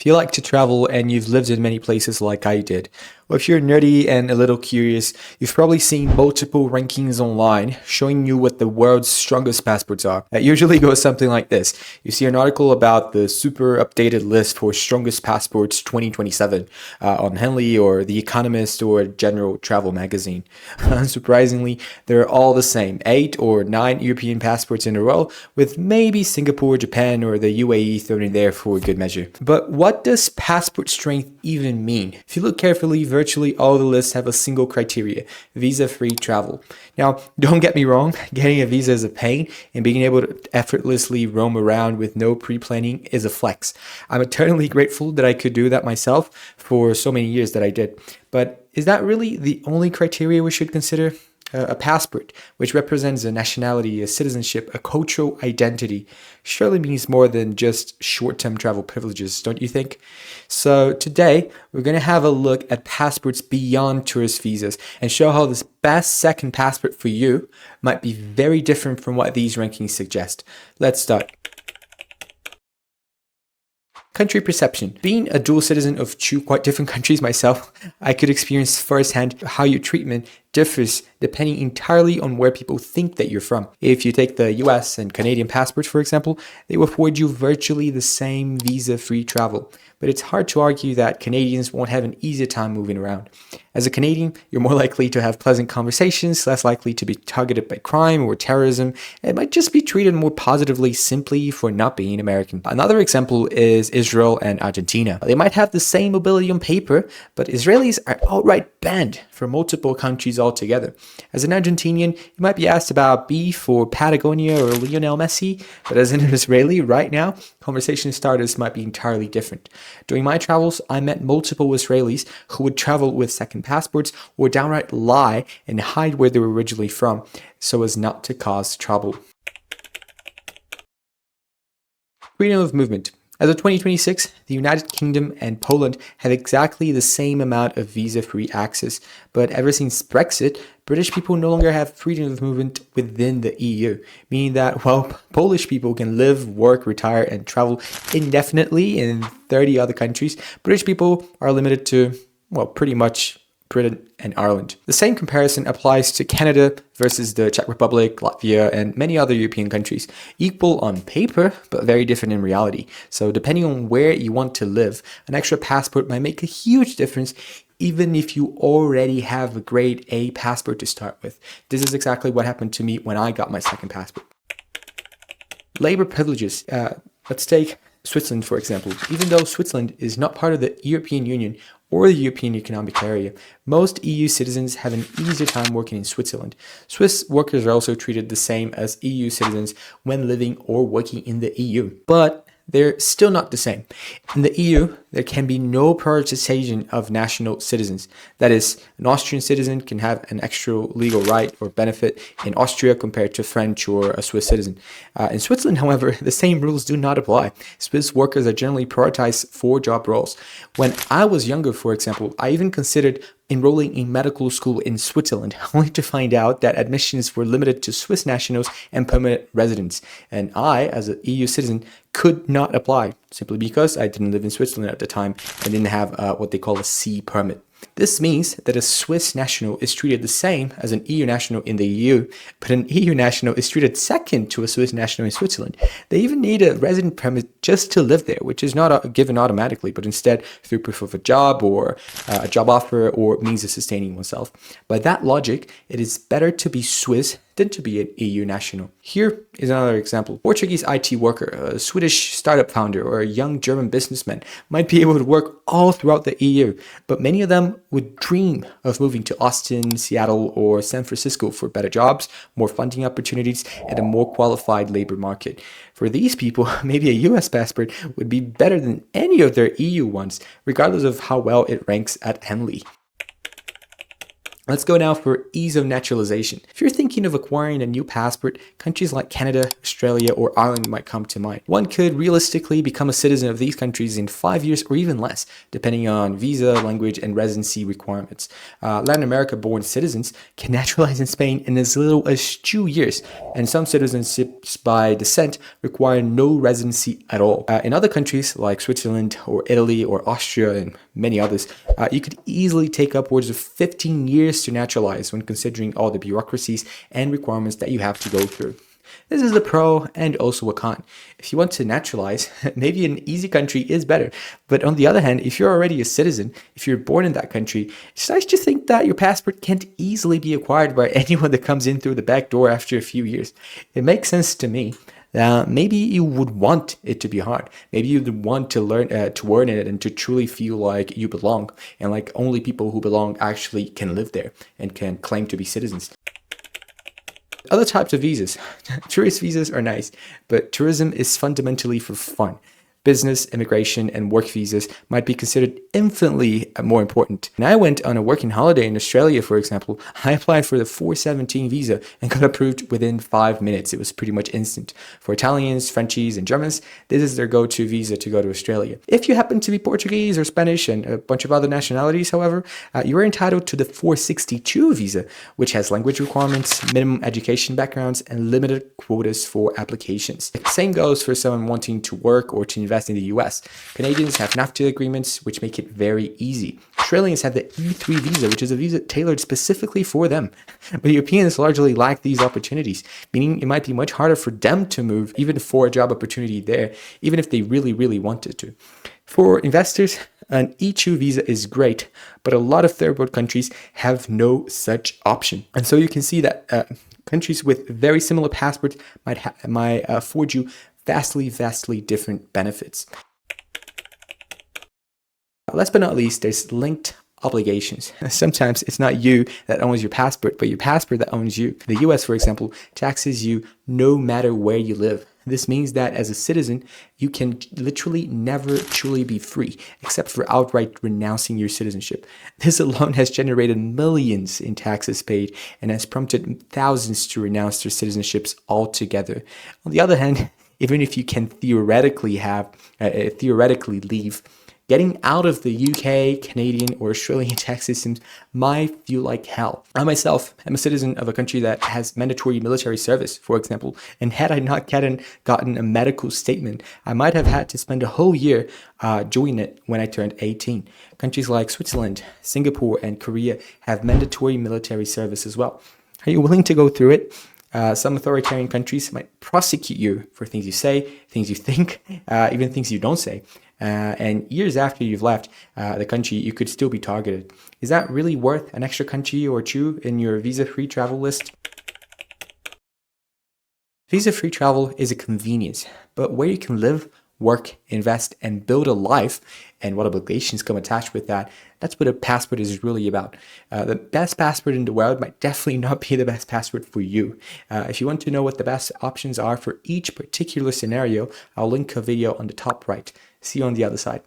If you like to travel and you've lived in many places like I did, or if you're nerdy and a little curious, you've probably seen multiple rankings online showing you what the world's strongest passports are. It usually goes something like this. You see an article about the super updated list for strongest passports 2027 on Henley or The Economist or General Travel Magazine. Unsurprisingly, they're all the same, 8 or 9 European passports in a row, with maybe Singapore, Japan, or the UAE thrown in there for good measure. But what does passport strength even mean? If you look carefully, virtually all the lists have a single criteria: visa-free travel. Now, don't get me wrong, getting a visa is a pain, and being able to effortlessly roam around with no pre-planning is a flex. I'm eternally grateful that I could do that myself for so many years that I did. But is that really the only criteria we should consider? A passport, which represents a nationality, a citizenship, a cultural identity, surely means more than just short-term travel privileges, don't you think? So today, we're going to have a look at passports beyond tourist visas and show how this best second passport for you might be very different from what these rankings suggest. Let's start. Country perception. Being a dual citizen of two quite different countries myself, I could experience firsthand how your treatment differs depending entirely on where people think that you're from. If you take the US and Canadian passports, for example, they will afford you virtually the same visa-free travel. But it's hard to argue that Canadians won't have an easier time moving around. As a Canadian, you're more likely to have pleasant conversations, less likely to be targeted by crime or terrorism, and might just be treated more positively simply for not being American. Another example is Israel and Argentina. They might have the same mobility on paper, but Israelis are outright banned from multiple countries altogether. As an Argentinian, you might be asked about beef or Patagonia or Lionel Messi, but as an Israeli right now, conversation starters might be entirely different. During my travels, I met multiple Israelis who would travel with second passports or downright lie and hide where they were originally from so as not to cause trouble. Freedom of movement. As of 2026, the United Kingdom and Poland have exactly the same amount of visa-free access, but ever since Brexit, British people no longer have freedom of movement within the EU, meaning that while Polish people can live, work, retire, and travel indefinitely in 30 other countries, British people are limited to, well, pretty much Britain and Ireland. The same comparison applies to Canada versus the Czech Republic, Latvia, and many other European countries. Equal on paper, but very different in reality. So depending on where you want to live, an extra passport might make a huge difference even if you already have a grade A passport to start with. This is exactly what happened to me when I got my second passport. Labor privileges. Let's take Switzerland, for example. Even though Switzerland is not part of the European Union or the European Economic Area, most EU citizens have an easier time working in Switzerland. Swiss workers are also treated the same as EU citizens when living or working in the EU, but they're still not the same. In the EU, there can be no prioritization of national citizens. That is, an Austrian citizen can have an extra legal right or benefit in Austria compared to French or a Swiss citizen. In Switzerland, however, the same rules do not apply. Swiss workers are generally prioritized for job roles. When I was younger, for example, I even considered enrolling in medical school in Switzerland, only to find out that admissions were limited to Swiss nationals and permanent residents. And I, as an EU citizen, could not apply simply because I didn't live in Switzerland at the time and didn't have what they call a C permit. This means that a Swiss national is treated the same as an EU national in the EU, but an EU national is treated second to a Swiss national in Switzerland. They even need a resident permit just to live there, which is not given automatically, but instead through proof of a job or a job offer or means of sustaining oneself. By that logic, it is better to be Swiss than to be an EU national. Here is another example. Portuguese IT worker, a Swedish startup founder, or a young German businessman might be able to work all throughout the EU, but many of them would dream of moving to Austin, Seattle, or San Francisco for better jobs, more funding opportunities, and a more qualified labor market. For these people, maybe a US passport would be better than any of their EU ones, regardless of how well it ranks at Henley. Let's go now for ease of naturalization. If you're thinking of acquiring a new passport, countries like Canada, Australia, or Ireland might come to mind. One could realistically become a citizen of these countries in 5 years or even less, depending on visa, language, and residency requirements. Latin America-born citizens can naturalize in Spain in as little as 2 years, and some citizenships by descent require no residency at all. In other countries like Switzerland or Italy or Austria and many others, you could easily take upwards of 15 years to naturalize when considering all the bureaucracies and requirements that you have to go through. This is a pro and also a con. If you want to naturalize, maybe an easy country is better. But on the other hand, if you're already a citizen, if you're born in that country, it's nice to think that your passport can't easily be acquired by anyone that comes in through the back door after a few years. It makes sense to me. Maybe you would want it to be hard. Maybe you'd want to learn it and to truly feel like you belong, and like only people who belong actually can live there and can claim to be citizens. Other types of visas. Tourist visas are nice, but tourism is fundamentally for fun. Business, immigration, and work visas might be considered infinitely more important. When I went on a working holiday in Australia, for example, I applied for the 417 visa and got approved within 5 minutes. It was pretty much instant. For Italians, Frenchies, and Germans, this is their go-to visa to go to Australia. If you happen to be Portuguese or Spanish and a bunch of other nationalities, however, you are entitled to the 462 visa, which has language requirements, minimum education backgrounds, and limited quotas for applications. The same goes for someone wanting to work or to invest in the US. Canadians have NAFTA agreements, which make it very easy. Australians have the E3 visa, which is a visa tailored specifically for them. But Europeans largely lack these opportunities, meaning it might be much harder for them to move, even for a job opportunity there, even if they really, really wanted to. For investors, an E2 visa is great, but a lot of third world countries have no such option. And so you can see that countries with very similar passports might afford you vastly different benefits. Last but not least, there's linked obligations. Sometimes it's not you that owns your passport, but your passport that owns you. The US, for example, taxes you no matter where you live. This means that as a citizen, you can literally never truly be free, except for outright renouncing your citizenship. This alone has generated millions in taxes paid and has prompted thousands to renounce their citizenships altogether. On the other hand, even if you can theoretically leave, getting out of the UK, Canadian, or Australian tax systems might feel like hell. I myself am a citizen of a country that has mandatory military service, for example, and had I not gotten a medical statement, I might have had to spend a whole year doing it when I turned 18. Countries like Switzerland, Singapore, and Korea have mandatory military service as well. Are you willing to go through it? Some authoritarian countries might prosecute you for things you say, things you think, even things you don't say. And years after you've left the country, you could still be targeted. Is that really worth an extra country or two in your visa-free travel list? Visa-free travel is a convenience, but where you can live, work, invest, and build a life, and what obligations come attached with that, that's what a passport is really about. The best passport in the world might definitely not be the best passport for you. If you want to know what the best options are for each particular scenario, I'll link a video on the top right. See you on the other side.